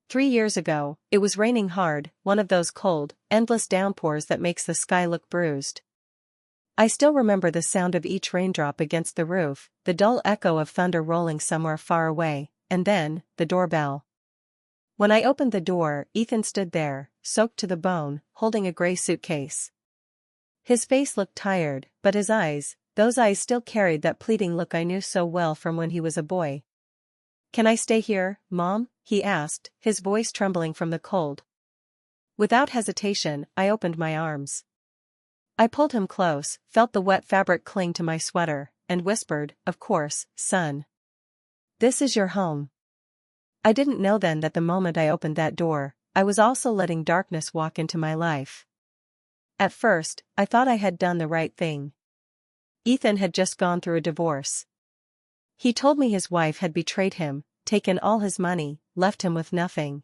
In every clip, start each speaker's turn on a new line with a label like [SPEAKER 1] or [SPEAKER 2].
[SPEAKER 1] 3 years ago, it was raining hard, one of those cold, endless downpours that makes the sky look bruised. I still remember the sound of each raindrop against the roof, the dull echo of thunder rolling somewhere far away, and then, the doorbell. When I opened the door, Ethan stood there, soaked to the bone, holding a gray suitcase. His face looked tired, but his eyes, those eyes still carried that pleading look I knew so well from when he was a boy. "Can I stay here, Mom?" he asked, his voice trembling from the cold. Without hesitation, I opened my arms. I pulled him close, felt the wet fabric cling to my sweater, and whispered, "Of course, son. This is your home." I didn't know then that the moment I opened that door, I was also letting darkness walk into my life. At first, I thought I had done the right thing. Ethan had just gone through a divorce. He told me his wife had betrayed him, taken all his money, left him with nothing.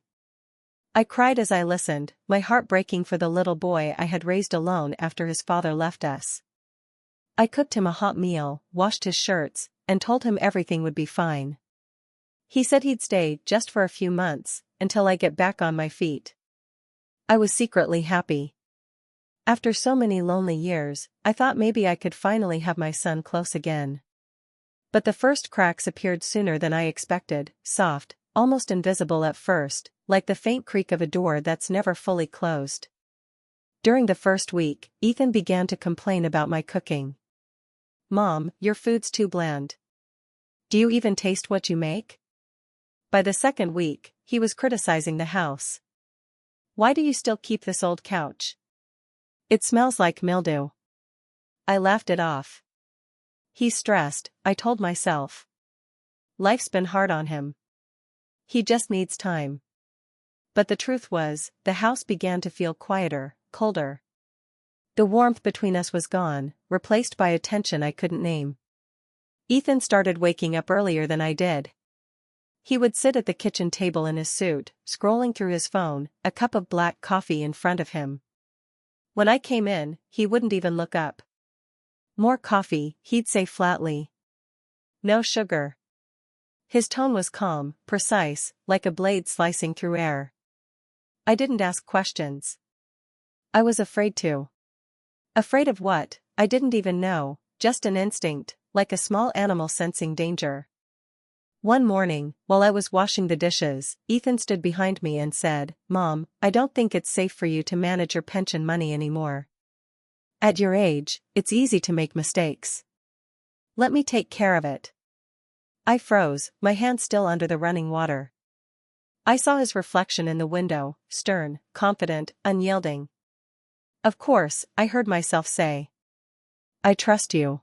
[SPEAKER 1] I cried as I listened, my heart breaking for the little boy I had raised alone after his father left us. I cooked him a hot meal, washed his shirts, and told him everything would be fine. He said he'd stay just for a few months, until I get back on my feet. I was secretly happy. After so many lonely years, I thought maybe I could finally have my son close again. But the first cracks appeared sooner than I expected, soft, almost invisible at first, like the faint creak of a door that's never fully closed. During the first week, Ethan began to complain about my cooking. "Mom, your food's too bland. Do you even taste what you make?" By the second week, he was criticizing the house. "Why do you still keep this old couch? It smells like mildew." I laughed it off. "He's stressed," I told myself. "Life's been hard on him. He just needs time." But the truth was, the house began to feel quieter, colder. The warmth between us was gone, replaced by a tension I couldn't name. Ethan started waking up earlier than I did. He would sit at the kitchen table in his suit, scrolling through his phone, a cup of black coffee in front of him. When I came in, he wouldn't even look up. "More coffee," he'd say flatly. "No sugar." His tone was calm, precise, like a blade slicing through air. I didn't ask questions. I was afraid to. Afraid of what? I didn't even know, just an instinct, like a small animal sensing danger. One morning, while I was washing the dishes, Ethan stood behind me and said, "Mom, I don't think it's safe for you to manage your pension money anymore. At your age, it's easy to make mistakes. Let me take care of it." I froze, my hand still under the running water. I saw his reflection in the window, stern, confident, unyielding. "Of course," I heard myself say. "I trust you."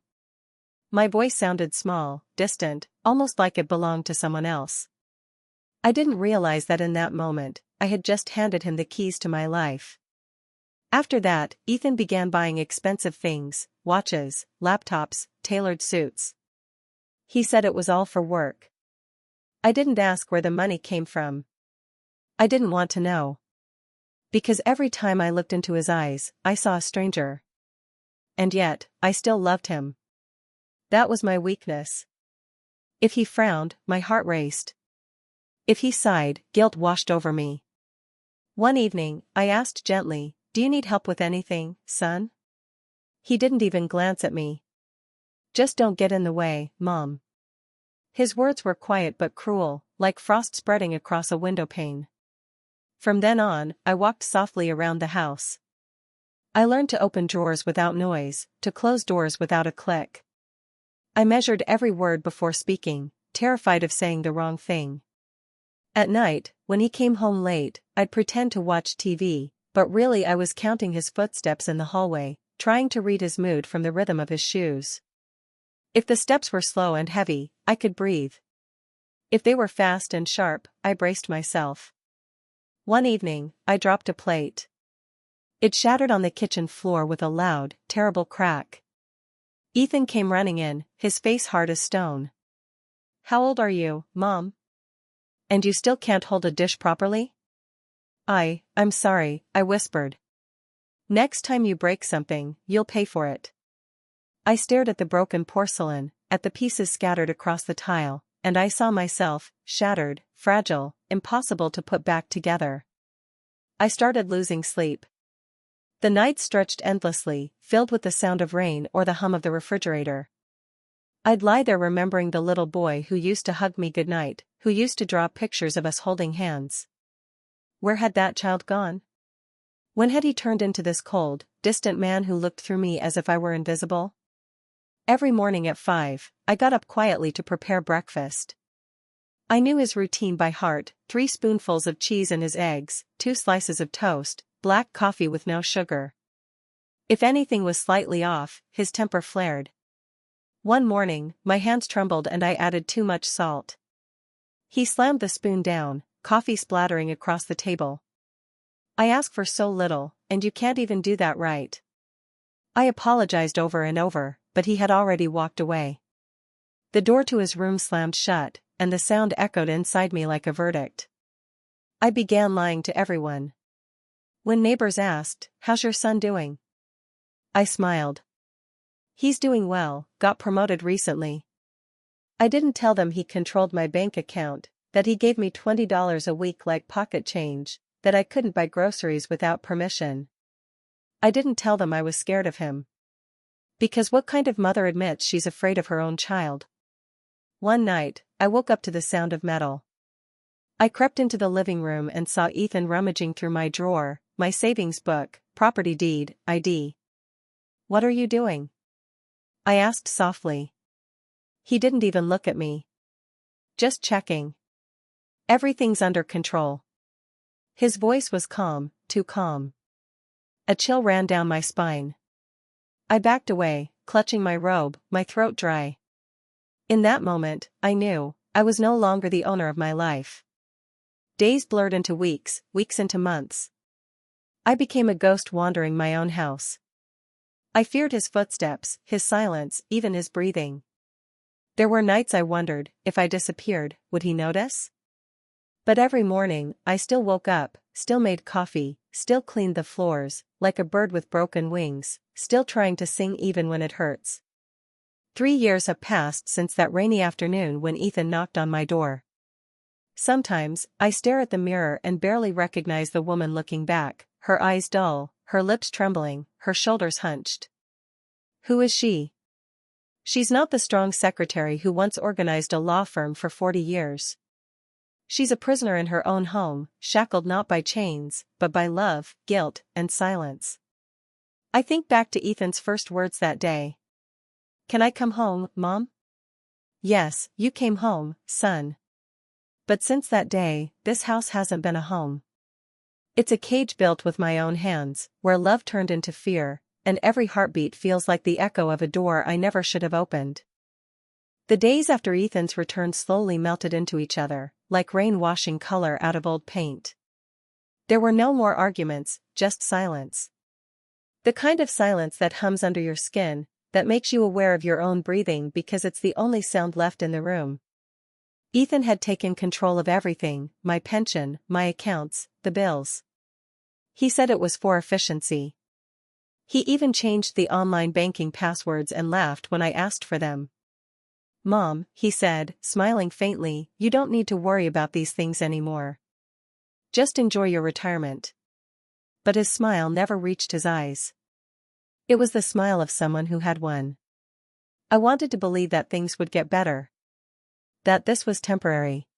[SPEAKER 1] My voice sounded small, distant, almost like it belonged to someone else. I didn't realize that in that moment, I had just handed him the keys to my life. After that, Ethan began buying expensive things, watches, laptops, tailored suits. He said it was all for work. I didn't ask where the money came from. I didn't want to know. Because every time I looked into his eyes, I saw a stranger. And yet, I still loved him. That was my weakness. If he frowned, my heart raced. If he sighed, guilt washed over me. One evening, I asked gently, "Do you need help with anything, son?" He didn't even glance at me. "Just don't get in the way, Mom." His words were quiet but cruel, like frost spreading across a window pane. From then on, I walked softly around the house. I learned to open drawers without noise, to close doors without a click. I measured every word before speaking, terrified of saying the wrong thing. At night, when he came home late, I'd pretend to watch TV, but really I was counting his footsteps in the hallway, trying to read his mood from the rhythm of his shoes. If the steps were slow and heavy, I could breathe. If they were fast and sharp, I braced myself. One evening, I dropped a plate. It shattered on the kitchen floor with a loud, terrible crack. Ethan came running in, his face hard as stone. "How old are you, Mom? And you still can't hold a dish properly?" I'm sorry," I whispered. "Next time you break something, you'll pay for it." I stared at the broken porcelain, at the pieces scattered across the tile, and I saw myself, shattered, fragile, impossible to put back together. I started losing sleep. The nights stretched endlessly, filled with the sound of rain or the hum of the refrigerator. I'd lie there remembering the little boy who used to hug me goodnight, who used to draw pictures of us holding hands. Where had that child gone? When had he turned into this cold, distant man who looked through me as if I were invisible? Every morning at 5, I got up quietly to prepare breakfast. I knew his routine by heart: 3 spoonfuls of cheese and his eggs, 2 slices of toast, black coffee with no sugar. If anything was slightly off, his temper flared. One morning, my hands trembled and I added too much salt. He slammed the spoon down, coffee splattering across the table. I ask for so little, and you can't even do that right. I apologized over and over, but he had already walked away. The door to his room slammed shut, and the sound echoed inside me like a verdict. I began lying to everyone. When neighbors asked, "How's your son doing?" I smiled. "He's doing well, got promoted recently." I didn't tell them he controlled my bank account, that he gave me $20 a week like pocket change, that I couldn't buy groceries without permission. I didn't tell them I was scared of him. Because what kind of mother admits she's afraid of her own child? One night, I woke up to the sound of metal. I crept into the living room and saw Ethan rummaging through my drawer, my savings book, property deed, ID. "What are you doing?" I asked softly. He didn't even look at me. "Just checking. Everything's under control." His voice was calm, too calm. A chill ran down my spine. I backed away, clutching my robe, my throat dry. In that moment, I knew, I was no longer the owner of my life. Days blurred into weeks, weeks into months. I became a ghost wandering my own house. I feared his footsteps, his silence, even his breathing. There were nights I wondered, if I disappeared, would he notice? But every morning, I still woke up, still made coffee, still cleaned the floors, like a bird with broken wings, still trying to sing even when it hurts. 3 years have passed since that rainy afternoon when Ethan knocked on my door. Sometimes, I stare at the mirror and barely recognize the woman looking back, her eyes dull, her lips trembling, her shoulders hunched. Who is she? She's not the strong secretary who once organized a law firm for 40 years. She's a prisoner in her own home, shackled not by chains, but by love, guilt, and silence. I think back to Ethan's first words that day. "Can I come home, Mom?" "Yes, you came home, son." But since that day, this house hasn't been a home. It's a cage built with my own hands, where love turned into fear, and every heartbeat feels like the echo of a door I never should have opened. The days after Ethan's return slowly melted into each other, like rain washing color out of old paint. There were no more arguments, just silence. The kind of silence that hums under your skin, that makes you aware of your own breathing because it's the only sound left in the room. Ethan had taken control of everything: my pension, my accounts, the bills. He said it was for efficiency. He even changed the online banking passwords and laughed when I asked for them. "Mom," he said, smiling faintly, "you don't need to worry about these things anymore. Just enjoy your retirement." But his smile never reached his eyes. It was the smile of someone who had won. I wanted to believe that things would get better. That this was temporary.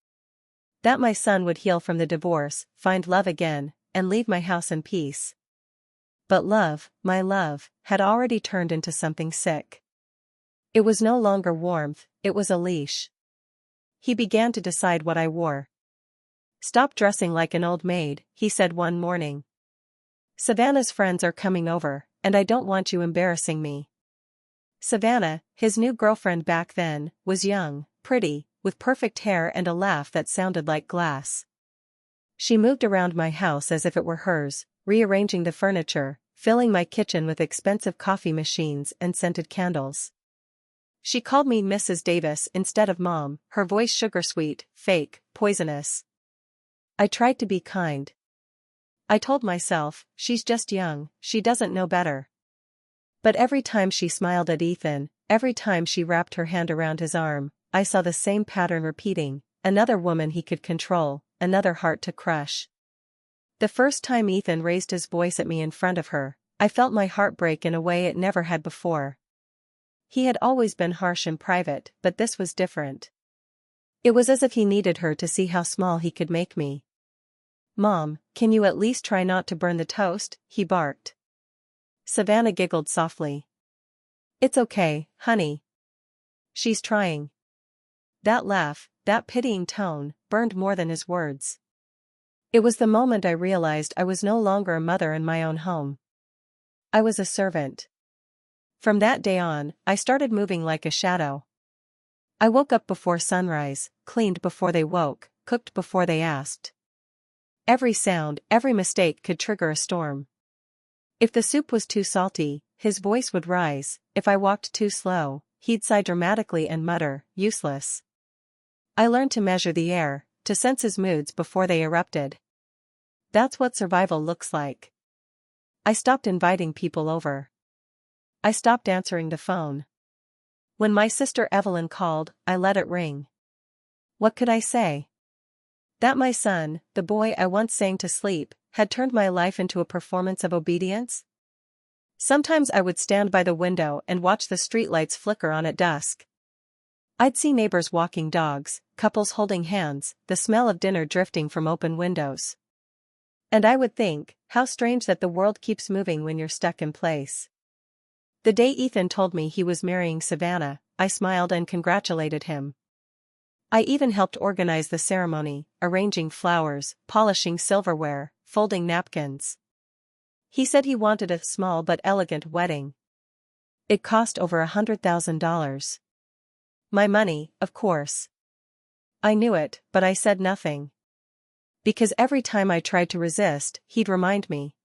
[SPEAKER 1] That my son would heal from the divorce, find love again, and leave my house in peace. But love, my love, had already turned into something sick. It was no longer warmth, it was a leash. He began to decide what I wore. "Stop dressing like an old maid," he said one morning. "Savannah's friends are coming over, and I don't want you embarrassing me." Savannah, his new girlfriend back then, was young, pretty, with perfect hair and a laugh that sounded like glass. She moved around my house as if it were hers, rearranging the furniture, filling my kitchen with expensive coffee machines and scented candles. She called me Mrs. Davis instead of Mom, her voice sugar-sweet, fake, poisonous. I tried to be kind. I told myself, she's just young, she doesn't know better. But every time she smiled at Ethan, every time she wrapped her hand around his arm, I saw the same pattern repeating: another woman he could control, another heart to crush. The first time Ethan raised his voice at me in front of her, I felt my heart break in a way it never had before. He had always been harsh in private, but this was different. It was as if he needed her to see how small he could make me. "Mom, can you at least try not to burn the toast?" he barked. Savannah giggled softly. "It's okay, honey. She's trying." That laugh, that pitying tone, burned more than his words. It was the moment I realized I was no longer a mother in my own home. I was a servant. From that day on, I started moving like a shadow. I woke up before sunrise, cleaned before they woke, cooked before they asked. Every sound, every mistake could trigger a storm. If the soup was too salty, his voice would rise. If I walked too slow, he'd sigh dramatically and mutter, "Useless." I learned to measure the air, to sense his moods before they erupted. That's what survival looks like. I stopped inviting people over. I stopped answering the phone. When my sister Evelyn called, I let it ring. What could I say? That my son, the boy I once sang to sleep, had turned my life into a performance of obedience? Sometimes I would stand by the window and watch the streetlights flicker on at dusk. I'd see neighbors walking dogs, couples holding hands, the smell of dinner drifting from open windows. And I would think, how strange that the world keeps moving when you're stuck in place. The day Ethan told me he was marrying Savannah, I smiled and congratulated him. I even helped organize the ceremony, arranging flowers, polishing silverware, folding napkins. He said he wanted a small but elegant wedding. It cost over $100,000. My money, of course. I knew it, but I said nothing. Because every time I tried to resist, he'd remind me.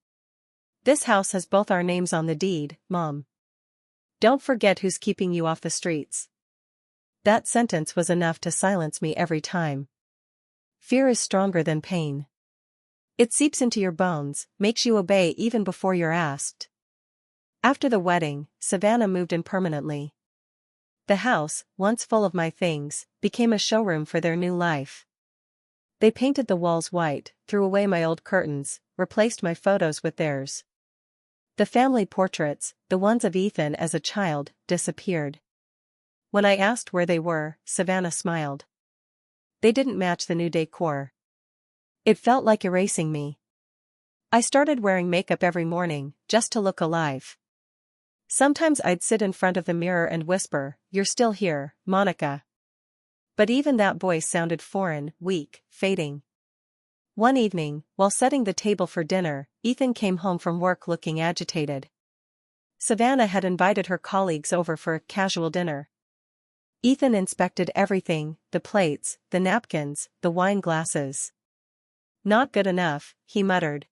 [SPEAKER 1] "This house has both our names on the deed, Mom. Don't forget who's keeping you off the streets." That sentence was enough to silence me every time. Fear is stronger than pain. It seeps into your bones, makes you obey even before you're asked. After the wedding, Savannah moved in permanently. The house, once full of my things, became a showroom for their new life. They painted the walls white, threw away my old curtains, replaced my photos with theirs. The family portraits, the ones of Ethan as a child, disappeared. When I asked where they were, Savannah smiled. They didn't match the new decor. It felt like erasing me. I started wearing makeup every morning, just to look alive. Sometimes I'd sit in front of the mirror and whisper, "You're still here, Monica." But even that voice sounded foreign, weak, fading. One evening, while setting the table for dinner, Ethan came home from work looking agitated. Savannah had invited her colleagues over for a casual dinner. Ethan inspected everything, the plates, the napkins, the wine glasses. "Not good enough," he muttered.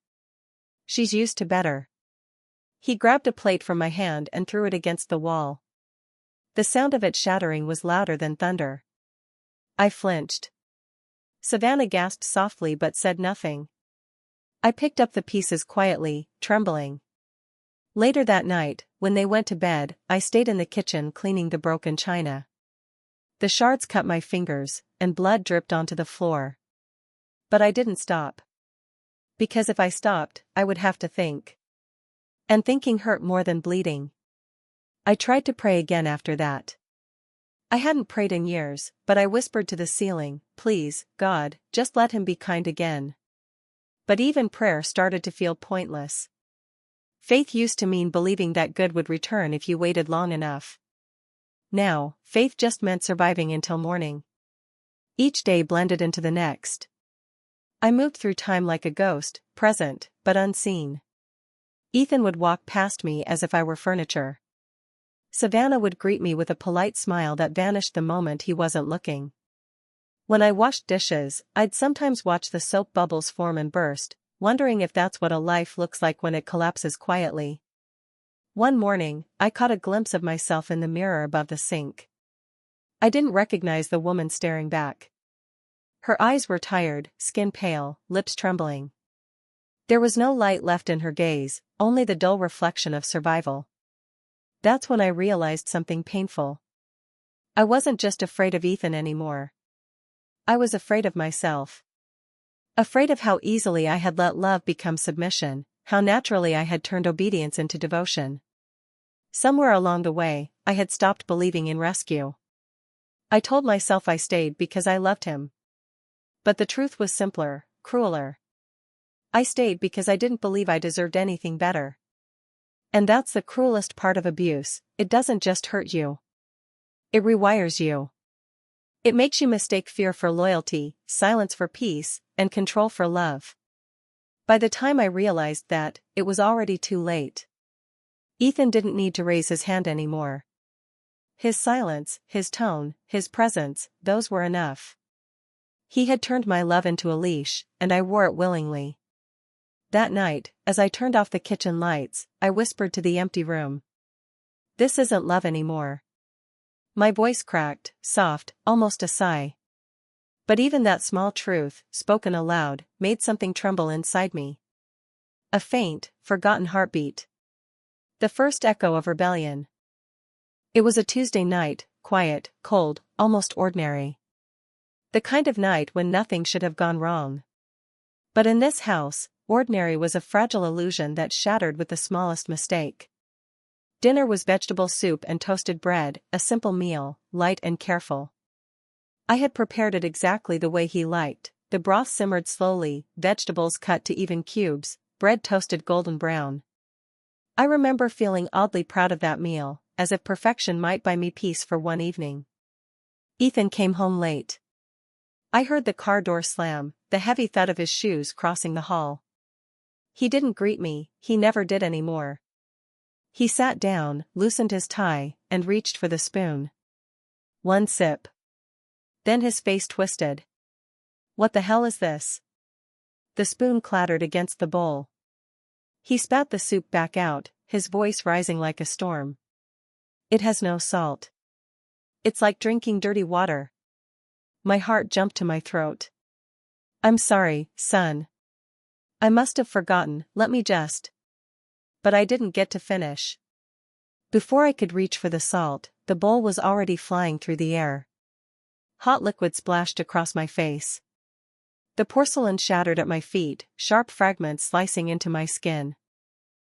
[SPEAKER 1] "She's used to better." He grabbed a plate from my hand and threw it against the wall. The sound of it shattering was louder than thunder. I flinched. Savannah gasped softly but said nothing. I picked up the pieces quietly, trembling. Later that night, when they went to bed, I stayed in the kitchen cleaning the broken china. The shards cut my fingers, and blood dripped onto the floor. But I didn't stop. Because if I stopped, I would have to think. And thinking hurt more than bleeding. I tried to pray again after that. I hadn't prayed in years, but I whispered to the ceiling, "Please, God, just let him be kind again." But even prayer started to feel pointless. Faith used to mean believing that good would return if you waited long enough. Now, faith just meant surviving until morning. Each day blended into the next. I moved through time like a ghost, present, but unseen. Ethan would walk past me as if I were furniture. Savannah would greet me with a polite smile that vanished the moment he wasn't looking. When I washed dishes, I'd sometimes watch the soap bubbles form and burst, wondering if that's what a life looks like when it collapses quietly. One morning, I caught a glimpse of myself in the mirror above the sink. I didn't recognize the woman staring back. Her eyes were tired, skin pale, lips trembling. There was no light left in her gaze, only the dull reflection of survival. That's when I realized something painful. I wasn't just afraid of Ethan anymore. I was afraid of myself. Afraid of how easily I had let love become submission, how naturally I had turned obedience into devotion. Somewhere along the way, I had stopped believing in rescue. I told myself I stayed because I loved him. But the truth was simpler, crueler. I stayed because I didn't believe I deserved anything better. And that's the cruelest part of abuse, it doesn't just hurt you. It rewires you. It makes you mistake fear for loyalty, silence for peace, and control for love. By the time I realized that, it was already too late. Ethan didn't need to raise his hand anymore. His silence, his tone, his presence, those were enough. He had turned my love into a leash, and I wore it willingly. That night, as I turned off the kitchen lights, I whispered to the empty room. "This isn't love anymore." My voice cracked, soft, almost a sigh. But even that small truth, spoken aloud, made something tremble inside me. A faint, forgotten heartbeat. The first echo of rebellion. It was a Tuesday night, quiet, cold, almost ordinary. The kind of night when nothing should have gone wrong. But in this house, ordinary was a fragile illusion that shattered with the smallest mistake. Dinner was vegetable soup and toasted bread, a simple meal, light and careful. I had prepared it exactly the way he liked. The broth simmered slowly, vegetables cut to even cubes, bread toasted golden brown. I remember feeling oddly proud of that meal, as if perfection might buy me peace for one evening. Ethan came home late. I heard the car door slam, the heavy thud of his shoes crossing the hall. He didn't greet me, he never did anymore. He sat down, loosened his tie, and reached for the spoon. One sip. Then his face twisted. "What the hell is this?" The spoon clattered against the bowl. He spat the soup back out, his voice rising like a storm. "It has no salt. It's like drinking dirty water." My heart jumped to my throat. "I'm sorry, son. I must have forgotten, let me just." But I didn't get to finish. Before I could reach for the salt, the bowl was already flying through the air. Hot liquid splashed across my face. The porcelain shattered at my feet, sharp fragments slicing into my skin.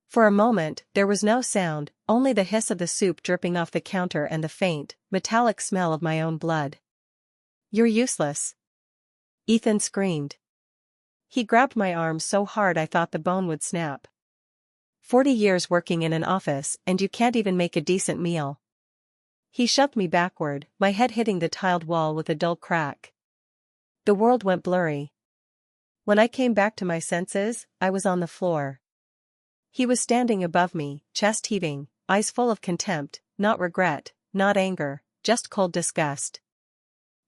[SPEAKER 1] For a moment, there was no sound, only the hiss of the soup dripping off the counter and the faint, metallic smell of my own blood. "You're useless!" Ethan screamed. He grabbed my arm so hard I thought the bone would snap. 40 years working in an office and you can't even make a decent meal. He shoved me backward, my head hitting the tiled wall with a dull crack. The world went blurry. When I came back to my senses, I was on the floor. He was standing above me, chest heaving, eyes full of contempt, not regret, not anger, just cold disgust.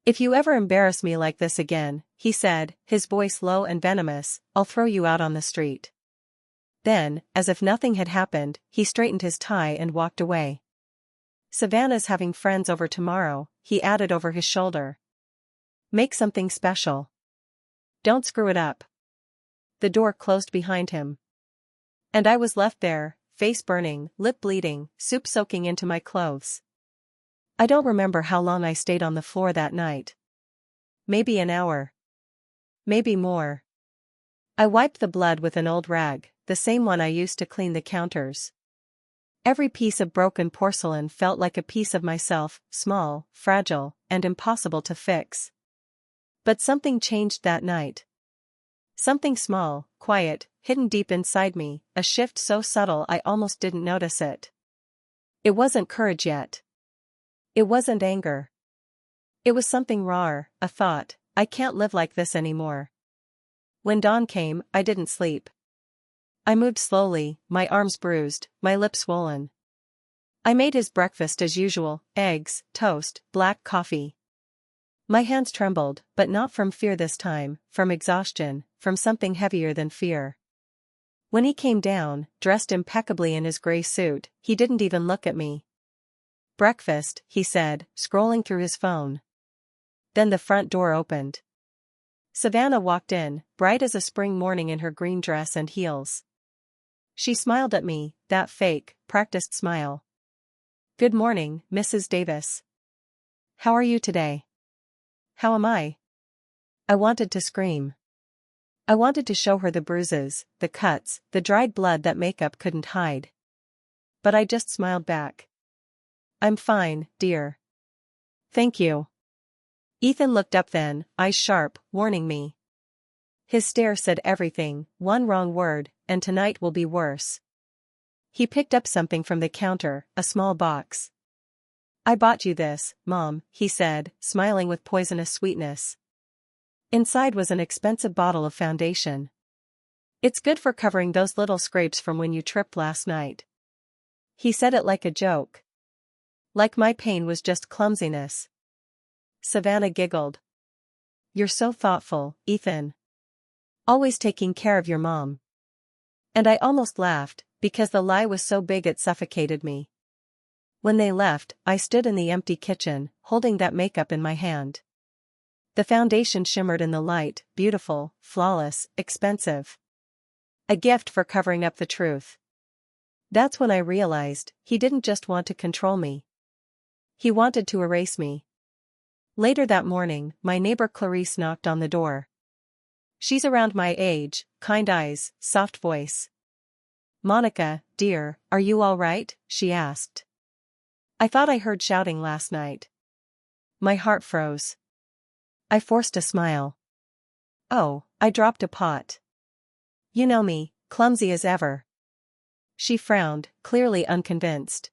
[SPEAKER 1] "If you ever embarrass me like this again," he said, his voice low and venomous, "I'll throw you out on the street." Then, as if nothing had happened, he straightened his tie and walked away. "Savannah's having friends over tomorrow," he added over his shoulder. "Make something special. Don't screw it up." The door closed behind him. And I was left there, face burning, lip bleeding, soup soaking into my clothes. I don't remember how long I stayed on the floor that night. Maybe an hour. Maybe more. I wiped the blood with an old rag, the same one I used to clean the counters. Every piece of broken porcelain felt like a piece of myself, small, fragile, and impossible to fix. But something changed that night. Something small, quiet, hidden deep inside me, a shift so subtle I almost didn't notice it. It wasn't courage yet. It wasn't anger. It was something rawer, a thought, I can't live like this anymore. When dawn came, I didn't sleep. I moved slowly, my arms bruised, my lips swollen. I made his breakfast as usual, eggs, toast, black coffee. My hands trembled, but not from fear this time, from exhaustion, from something heavier than fear. When he came down, dressed impeccably in his gray suit, he didn't even look at me. "Breakfast," he said, scrolling through his phone. Then the front door opened. Savannah walked in, bright as a spring morning in her green dress and heels. She smiled at me, that fake, practiced smile. "Good morning, Mrs. Davis. How are you today?" "How am I?" I wanted to scream. I wanted to show her the bruises, the cuts, the dried blood that makeup couldn't hide. But I just smiled back. I'm fine, dear. Thank you. Ethan looked up then, eyes sharp, warning me. His stare said everything, one wrong word, and tonight will be worse. He picked up something from the counter, a small box. I bought you this, Mom, he said, smiling with poisonous sweetness. Inside was an expensive bottle of foundation. It's good for covering those little scrapes from when you tripped last night. He said it like a joke. Like my pain was just clumsiness. Savannah giggled. You're so thoughtful, Ethan. Always taking care of your mom. And I almost laughed, because the lie was so big it suffocated me. When they left, I stood in the empty kitchen, holding that makeup in my hand. The foundation shimmered in the light, beautiful, flawless, expensive. A gift for covering up the truth. That's when I realized, he didn't just want to control me. He wanted to erase me. Later that morning, my neighbor Clarice knocked on the door. She's around my age, kind eyes, soft voice. Monica, dear, are you all right? She asked. I thought I heard shouting last night. My heart froze. I forced a smile. Oh, I dropped a pot. You know me, clumsy as ever. She frowned, clearly unconvinced.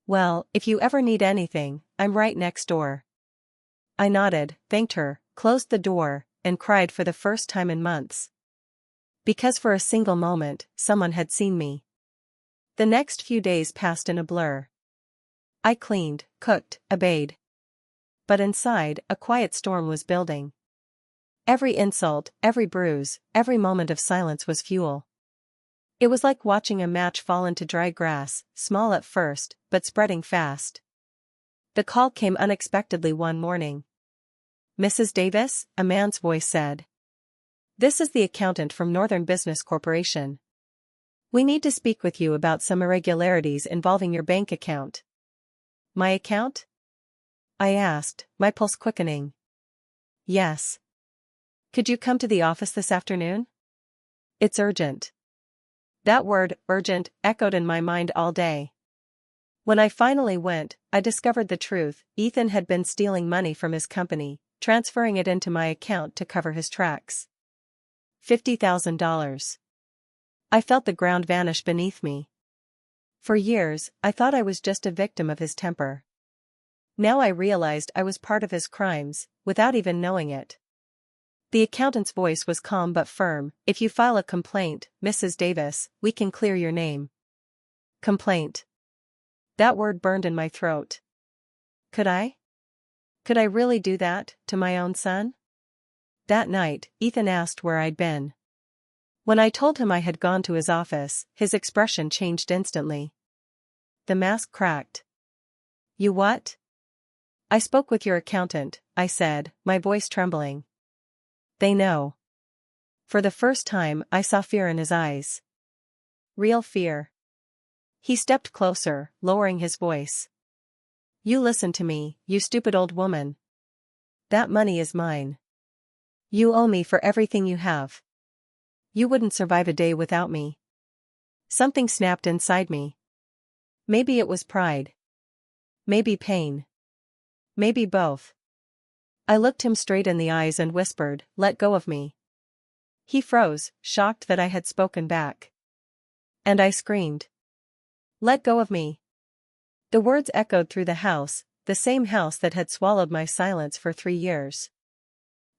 [SPEAKER 1] Well, if you ever need anything, I'm right next door. I nodded, thanked her, closed the door, and cried for the first time in months. Because for a single moment, someone had seen me. The next few days passed in a blur. I cleaned, cooked, obeyed. But inside, a quiet storm was building. Every insult, every bruise, every moment of silence was fuel. It was like watching a match fall into dry grass, small at first, but spreading fast. The call came unexpectedly one morning. Mrs. Davis, a man's voice said. This is the accountant from Northern Business Corporation. We need to speak with you about some irregularities involving your bank account. My account? I asked, my pulse quickening. Yes. Could you come to the office this afternoon? It's urgent. That word, urgent, echoed in my mind all day. When I finally went, I discovered the truth. Ethan had been stealing money from his company, transferring it into my account to cover his tracks. $50,000. I felt the ground vanish beneath me. For years, I thought I was just a victim of his temper. Now I realized I was part of his crimes, without even knowing it. The accountant's voice was calm but firm. If you file a complaint, Mrs. Davis, we can clear your name. Complaint. That word burned in my throat. Could I? Could I really do that, to my own son? That night, Ethan asked where I'd been. When I told him I had gone to his office, his expression changed instantly. The mask cracked. You what? I spoke with your accountant, I said, my voice trembling. They know. For the first time, I saw fear in his eyes. Real fear. He stepped closer, lowering his voice. You listen to me, you stupid old woman. That money is mine. You owe me for everything you have. You wouldn't survive a day without me. Something snapped inside me. Maybe it was pride. Maybe pain. Maybe both. I looked him straight in the eyes and whispered, let go of me. He froze, shocked that I had spoken back. And I screamed. Let go of me. The words echoed through the house, the same house that had swallowed my silence for 3 years.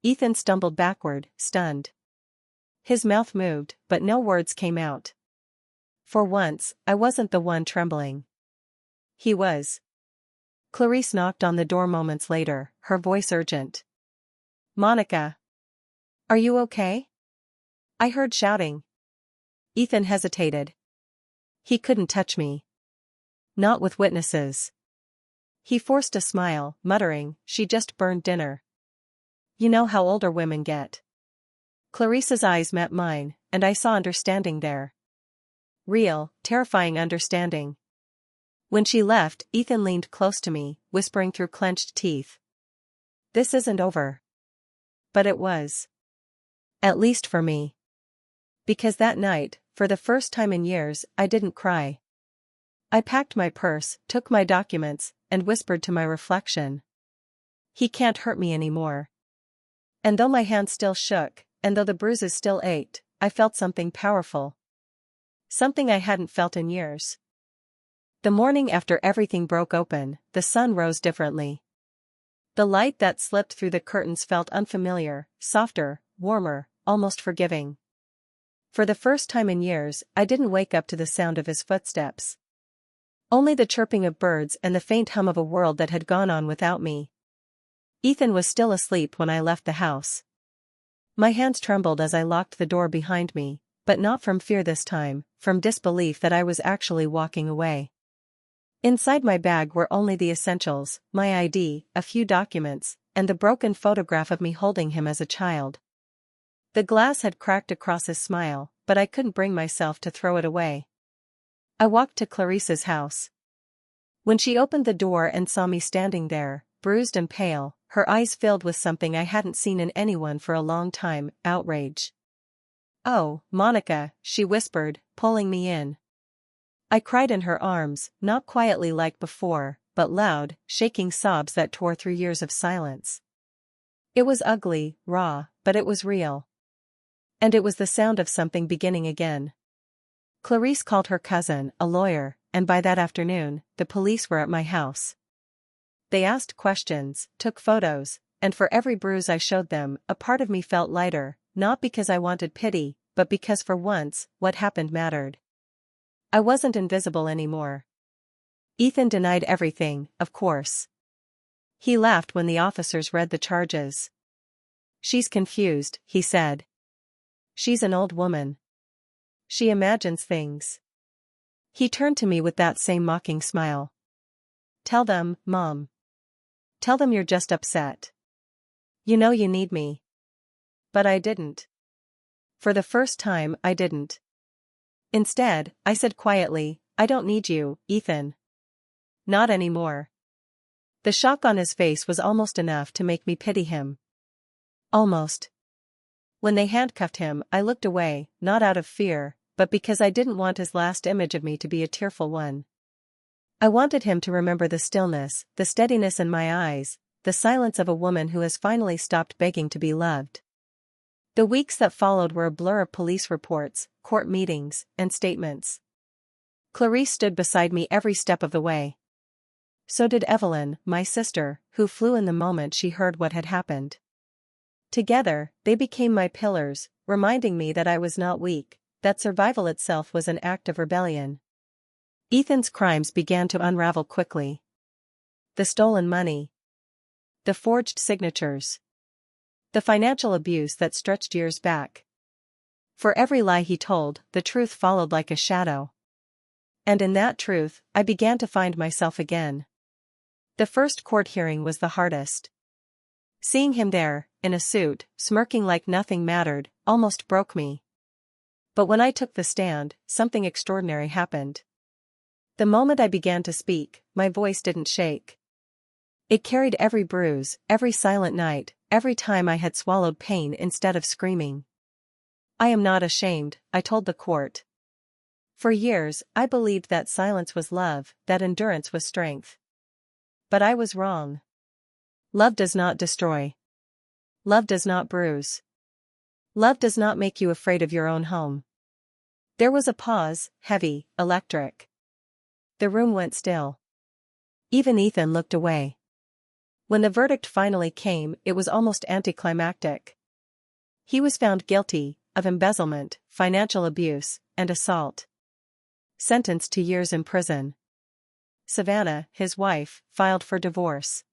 [SPEAKER 1] Ethan stumbled backward, stunned. His mouth moved, but no words came out. For once, I wasn't the one trembling. He was. Clarice knocked on the door moments later, her voice urgent. Monica. Are you okay? I heard shouting. Ethan hesitated. He couldn't touch me. Not with witnesses. He forced a smile, muttering, she just burned dinner. You know how older women get. Clarice's eyes met mine, and I saw understanding there. Real, terrifying understanding. When she left, Ethan leaned close to me, whispering through clenched teeth. This isn't over. but it was. At least for me. Because that night, for the first time in years, I didn't cry. I packed my purse, took my documents, and whispered to my reflection. He can't hurt me anymore. And though my hands still shook, and though the bruises still ached, I felt something powerful. Something I hadn't felt in years. The morning after everything broke open, the sun rose differently. The light that slipped through the curtains felt unfamiliar, softer, warmer, almost forgiving. For the first time in years, I didn't wake up to the sound of his footsteps. Only the chirping of birds and the faint hum of a world that had gone on without me. Ethan was still asleep when I left the house. My hands trembled as I locked the door behind me, but not from fear this time, from disbelief that I was actually walking away. Inside my bag were only the essentials, my ID, a few documents, and the broken photograph of me holding him as a child. The glass had cracked across his smile, but I couldn't bring myself to throw it away. I walked to Clarice's house. When she opened the door and saw me standing there, bruised and pale, her eyes filled with something I hadn't seen in anyone for a long time, outrage. "Oh, Monica," she whispered, pulling me in. I cried in her arms, not quietly like before, but loud, shaking sobs that tore through years of silence. It was ugly, raw, but it was real. And it was the sound of something beginning again. Clarice called her cousin, a lawyer, and by that afternoon, the police were at my house. They asked questions, took photos, and for every bruise I showed them, a part of me felt lighter, not because I wanted pity, but because for once, what happened mattered. I wasn't invisible anymore. Ethan denied everything, of course. He laughed when the officers read the charges. "She's confused," he said. "She's an old woman. She imagines things." He turned to me with that same mocking smile. "Tell them, Mom. Tell them you're just upset. You know you need me." But I didn't. For the first time, I didn't. Instead, I said quietly, "I don't need you, Ethan. Not anymore." The shock on his face was almost enough to make me pity him. Almost. When they handcuffed him, I looked away, not out of fear, but because I didn't want his last image of me to be a tearful one. I wanted him to remember the stillness, the steadiness in my eyes, the silence of a woman who has finally stopped begging to be loved. The weeks that followed were a blur of police reports, court meetings, and statements. Clarice stood beside me every step of the way. So did Evelyn, my sister, who flew in the moment she heard what had happened. Together, they became my pillars, reminding me that I was not weak, that survival itself was an act of rebellion. Ethan's crimes began to unravel quickly. The stolen money. The forged signatures. The financial abuse that stretched years back. For every lie he told, the truth followed like a shadow. And in that truth, I began to find myself again. The first court hearing was the hardest. Seeing him there, in a suit, smirking like nothing mattered, almost broke me. But when I took the stand, something extraordinary happened. The moment I began to speak, my voice didn't shake. It carried every bruise, every silent night, every time I had swallowed pain instead of screaming. "I am not ashamed," I told the court. For years, I believed that silence was love, that endurance was strength. But I was wrong. Love does not destroy. Love does not bruise. Love does not make you afraid of your own home. There was a pause, heavy, electric. The room went still. Even Ethan looked away. When the verdict finally came, it was almost anticlimactic. He was found guilty of embezzlement, financial abuse, and assault. Sentenced to years in prison. Savannah, his wife, filed for divorce.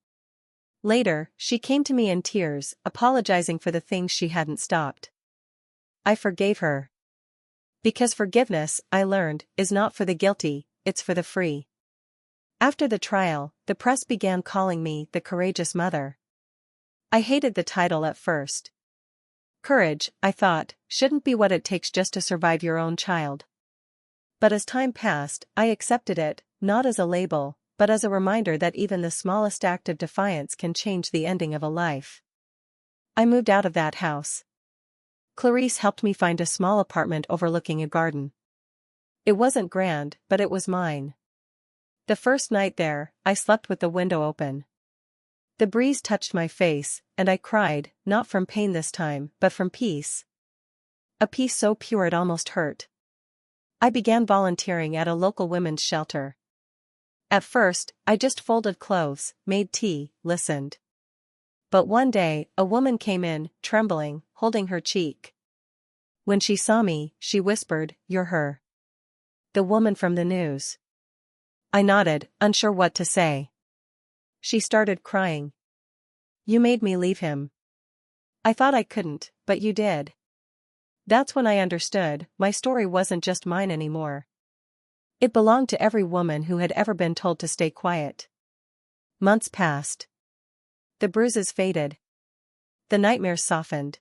[SPEAKER 1] Later, she came to me in tears, apologizing for the things she hadn't stopped. I forgave her. Because forgiveness, I learned, is not for the guilty, it's for the free. After the trial, the press began calling me the courageous mother. I hated the title at first. Courage, I thought, shouldn't be what it takes just to survive your own child. But as time passed, I accepted it, not as a label, but as a reminder that even the smallest act of defiance can change the ending of a life. I moved out of that house. Clarice helped me find a small apartment overlooking a garden. It wasn't grand, but it was mine. The first night there, I slept with the window open. The breeze touched my face, and I cried, not from pain this time, but from peace. A peace so pure it almost hurt. I began volunteering at a local women's shelter. At first, I just folded clothes, made tea, listened. But one day, a woman came in, trembling, holding her cheek. When she saw me, she whispered, "You're her. The woman from the news." I nodded, unsure what to say. She started crying. "You made me leave him. I thought I couldn't, but you did." That's when I understood, my story wasn't just mine anymore. It belonged to every woman who had ever been told to stay quiet. Months passed. The bruises faded. The nightmares softened.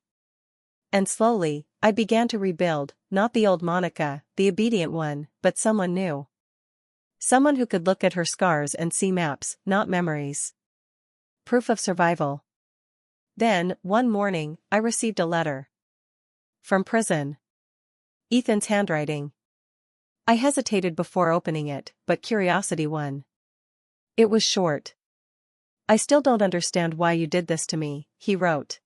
[SPEAKER 1] And slowly, I began to rebuild, not the old Monica, the obedient one, but someone new. Someone who could look at her scars and see maps, not memories. Proof of survival. Then, one morning, I received a letter. From prison. Ethan's handwriting. I hesitated before opening it, but curiosity won. It was short. "I still don't understand why you did this to me," he wrote.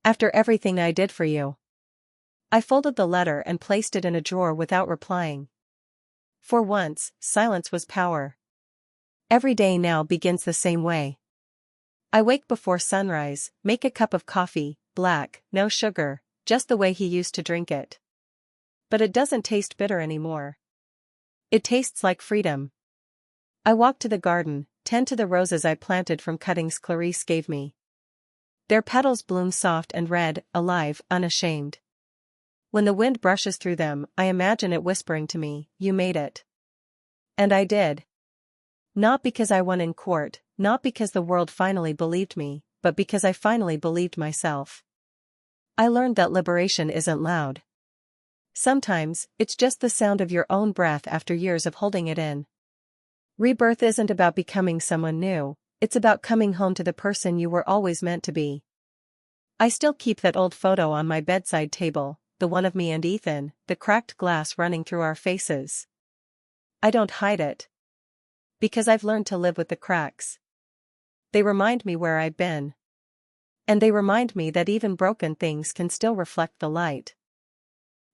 [SPEAKER 1] "After everything I did for you." I folded the letter and placed it in a drawer without replying. For once, silence was power. Every day now begins the same way. I wake before sunrise, make a cup of coffee, black, no sugar, just the way he used to drink it. But it doesn't taste bitter anymore. It tastes like freedom. I walk to the garden, tend to the roses I planted from cuttings Clarice gave me. Their petals bloom soft and red, alive, unashamed. When the wind brushes through them, I imagine it whispering to me, "You made it." And I did. Not because I won in court, not because the world finally believed me, but because I finally believed myself. I learned that liberation isn't loud. Sometimes, it's just the sound of your own breath after years of holding it in. Rebirth isn't about becoming someone new, it's about coming home to the person you were always meant to be. I still keep that old photo on my bedside table, the one of me and Ethan, the cracked glass running through our faces. I don't hide it. Because I've learned to live with the cracks. They remind me where I've been. And they remind me that even broken things can still reflect the light.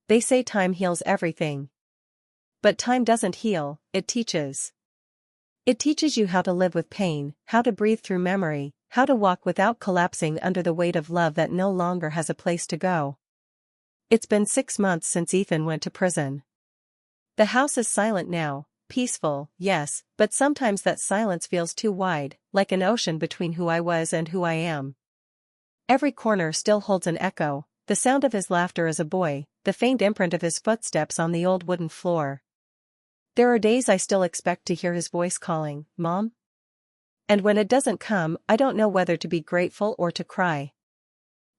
[SPEAKER 1] They say time heals everything. But time doesn't heal, it teaches. It teaches you how to live with pain, how to breathe through memory, how to walk without collapsing under the weight of love that no longer has a place to go. It's been 6 months since Ethan went to prison. The house is silent now, peaceful, yes, but sometimes that silence feels too wide, like an ocean between who I was and who I am. Every corner still holds an echo, the sound of his laughter as a boy, the faint imprint of his footsteps on the old wooden floor. There are days I still expect to hear his voice calling, "Mom?" And when it doesn't come, I don't know whether to be grateful or to cry.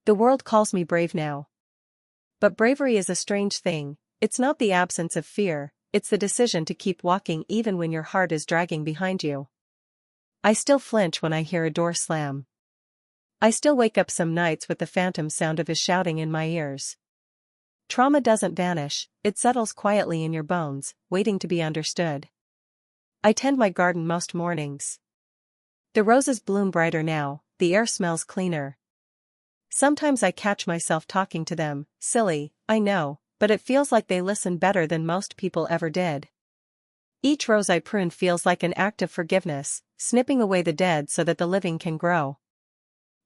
[SPEAKER 1] The world calls me brave now. But bravery is a strange thing, it's not the absence of fear, it's the decision to keep walking even when your heart is dragging behind you. I still flinch when I hear a door slam. I still wake up some nights with the phantom sound of his shouting in my ears. Trauma doesn't vanish, it settles quietly in your bones, waiting to be understood. I tend my garden most mornings. The roses bloom brighter now, the air smells cleaner. Sometimes I catch myself talking to them, silly, I know, but it feels like they listen better than most people ever did. Each rose I prune feels like an act of forgiveness, snipping away the dead so that the living can grow.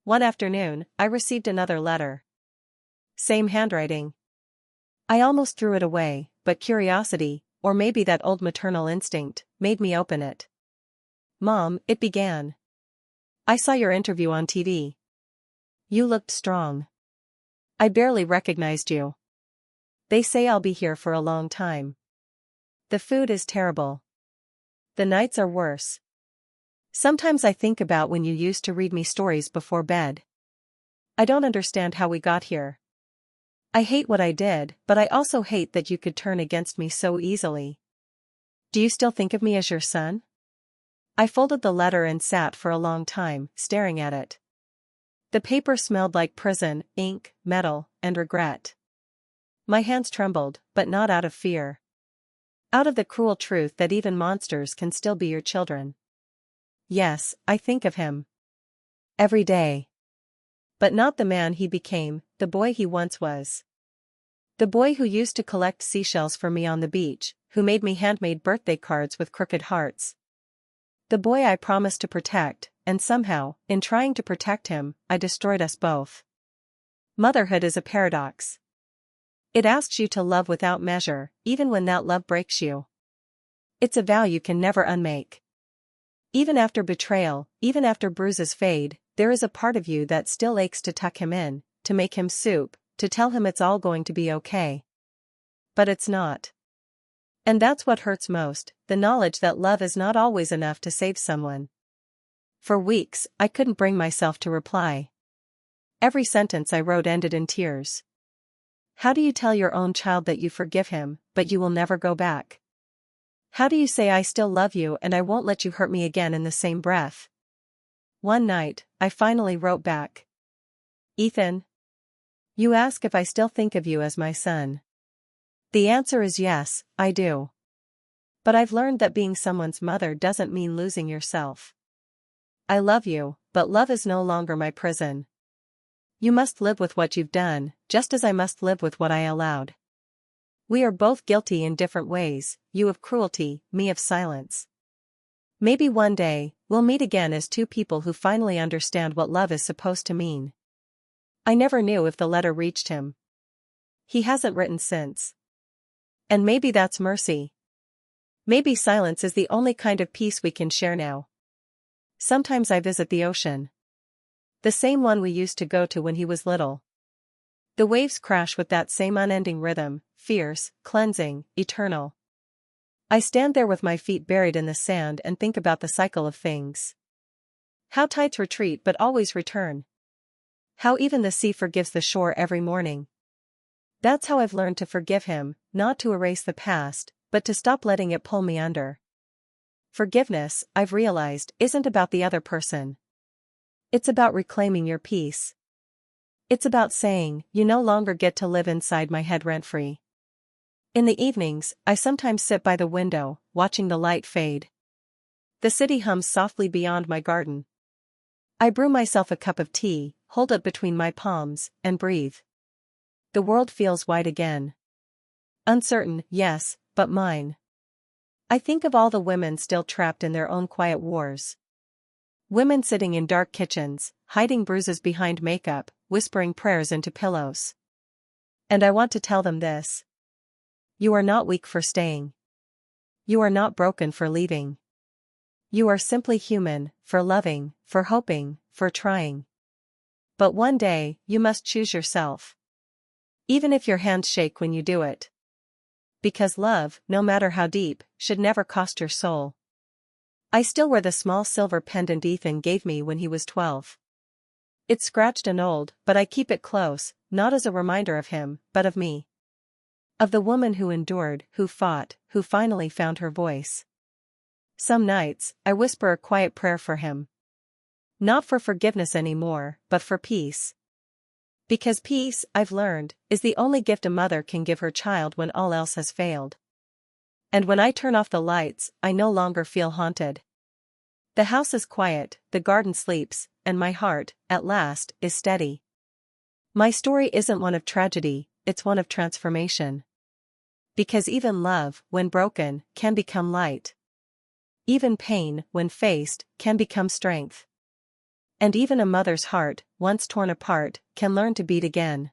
[SPEAKER 1] One afternoon, I received another letter. Same handwriting. I almost threw it away, but curiosity, or maybe that old maternal instinct, made me open it. "Mom," it began. "I saw your interview on TV. You looked strong. I barely recognized you. They say I'll be here for a long time. The food is terrible. The nights are worse. Sometimes I think about when you used to read me stories before bed. I don't understand how we got here. I hate what I did, but I also hate that you could turn against me so easily. Do you still think of me as your son?" I folded the letter and sat for a long time, staring at it. The paper smelled like prison, ink, metal, and regret. My hands trembled, but not out of fear. Out of the cruel truth that even monsters can still be your children. Yes, I think of him. Every day. But not the man he became, the boy he once was. The boy who used to collect seashells for me on the beach, who made me handmade birthday cards with crooked hearts. The boy I promised to protect, and somehow, in trying to protect him, I destroyed us both. Motherhood is a paradox. It asks you to love without measure, even when that love breaks you. It's a vow you can never unmake. Even after betrayal, even after bruises fade, there is a part of you that still aches to tuck him in, to make him soup, to tell him it's all going to be okay. But it's not. And that's what hurts most, the knowledge that love is not always enough to save someone. For weeks, I couldn't bring myself to reply. Every sentence I wrote ended in tears. How do you tell your own child that you forgive him, but you will never go back? How do you say I still love you and I won't let you hurt me again in the same breath? One night, I finally wrote back. Ethan. You ask if I still think of you as my son. The answer is yes, I do. But I've learned that being someone's mother doesn't mean losing yourself. I love you, but love is no longer my prison. You must live with what you've done, just as I must live with what I allowed. We are both guilty in different ways, you of cruelty, me of silence. Maybe one day, we'll meet again as two people who finally understand what love is supposed to mean. I never knew if the letter reached him. He hasn't written since. And maybe that's mercy. Maybe silence is the only kind of peace we can share now. Sometimes I visit the ocean. The same one we used to go to when he was little. The waves crash with that same unending rhythm, fierce, cleansing, eternal. I stand there with my feet buried in the sand and think about the cycle of things. How tides retreat but always return. How even the sea forgives the shore every morning. That's how I've learned to forgive him, not to erase the past, but to stop letting it pull me under. Forgiveness, I've realized, isn't about the other person. It's about reclaiming your peace. It's about saying, you no longer get to live inside my head rent-free. In the evenings, I sometimes sit by the window, watching the light fade. The city hums softly beyond my garden. I brew myself a cup of tea, hold it between my palms, and breathe. The world feels wide again. Uncertain, yes, but mine. I think of all the women still trapped in their own quiet wars. Women sitting in dark kitchens, hiding bruises behind makeup, whispering prayers into pillows. And I want to tell them this. You are not weak for staying. You are not broken for leaving. You are simply human, for loving, for hoping, for trying. But one day, you must choose yourself. Even if your hands shake when you do it. Because love, no matter how deep, should never cost your soul. I still wear the small silver pendant Ethan gave me when he was 12. It's scratched and old, but I keep it close, not as a reminder of him, but of me. Of the woman who endured, who fought, who finally found her voice. Some nights, I whisper a quiet prayer for him. Not for forgiveness anymore, but for peace. Because peace, I've learned, is the only gift a mother can give her child when all else has failed. And when I turn off the lights, I no longer feel haunted. The house is quiet, the garden sleeps, and my heart, at last, is steady. My story isn't one of tragedy, it's one of transformation. Because even love, when broken, can become light. Even pain, when faced, can become strength. And even a mother's heart, once torn apart, can learn to beat again.